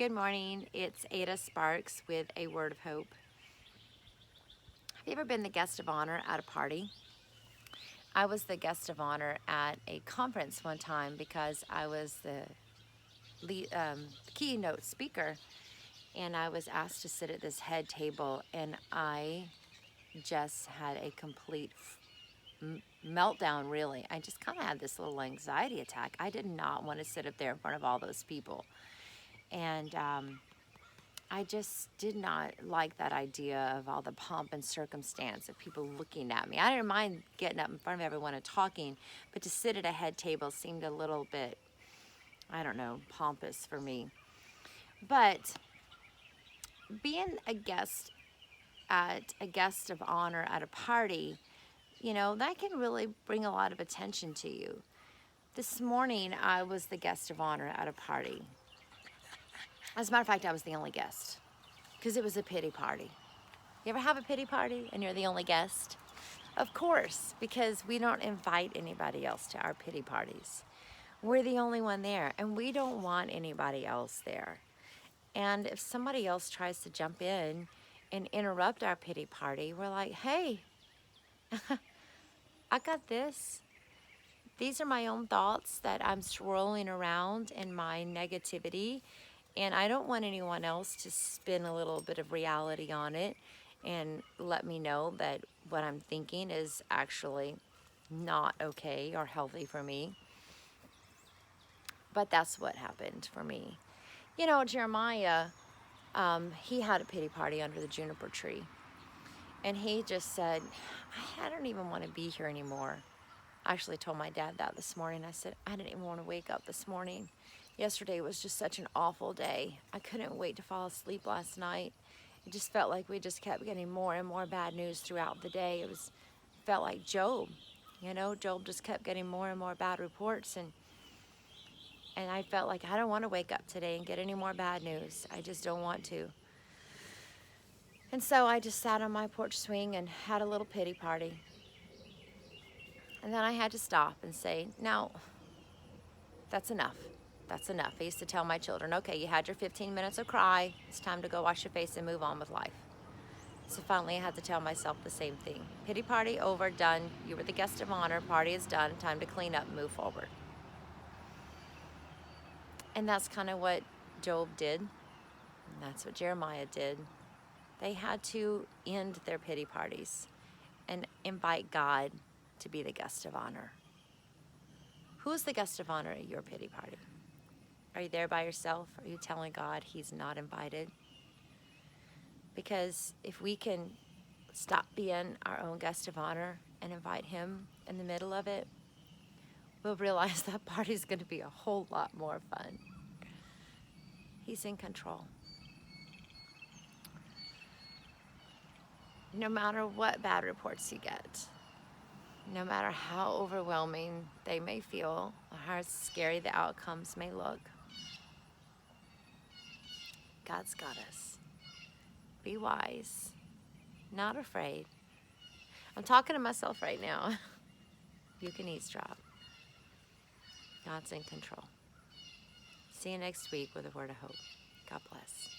Good morning. It's Ada Sparks with A Word of Hope. Have you ever been the guest of honor at a party? I was the guest of honor at a conference one time because I was the keynote speaker, and I was asked to sit at this head table, and I just had a complete meltdown, really. I just kind of had this little anxiety attack. I did not want to sit up there in front of all those people. And I just did not like that idea of all the pomp and circumstance of people looking at me. I didn't mind getting up in front of everyone and talking, but to sit at a head table seemed a little bit, I don't know, pompous for me. But being a guest of honor at a party, that can really bring a lot of attention to you. This morning, I was the guest of honor at a party. As a matter of fact, I was the only guest because it was a pity party. You ever have a pity party and you're the only guest? Of course, because we don't invite anybody else to our pity parties. We're the only one there, and we don't want anybody else there. And if somebody else tries to jump in and interrupt our pity party, we're like, hey, I got this. These are my own thoughts that I'm swirling around in my negativity, and I don't want anyone else to spin a little bit of reality on it and let me know that what I'm thinking is actually not okay or healthy for me. But that's what happened for me. Jeremiah, he had a pity party under the juniper tree, and he just said, I don't even want to be here anymore. I actually told my dad that this morning. I said, I didn't even want to wake up this morning. Yesterday was just such an awful day. I couldn't wait to fall asleep last night. It just felt like we just kept getting more and more bad news throughout the day. Felt like Job. Job just kept getting more and more bad reports, and I felt like I don't want to wake up today and get any more bad news. I just don't want to. And so I just sat on my porch swing and had a little pity party. And then I had to stop and say, now, that's enough. That's enough. I used to tell my children, okay, you had your 15 minutes of cry. It's time to go wash your face and move on with life. So finally I had to tell myself the same thing. Pity party over, done. You were the guest of honor. Party is done. Time to clean up and move forward. And that's kind of what Job did. And that's what Jeremiah did. They had to end their pity parties and invite God to be the guest of honor. Who is the guest of honor at your pity party? Are you there by yourself? Are you telling God he's not invited? Because if we can stop being our own guest of honor and invite him in the middle of it, we'll realize that party's going to be a whole lot more fun. He's in control. No matter what bad reports you get, no matter how overwhelming they may feel, or how scary the outcomes may look, God's got us. Be wise, not afraid. I'm talking to myself right now. You can eavesdrop. God's in control. See you next week with a word of hope. God bless.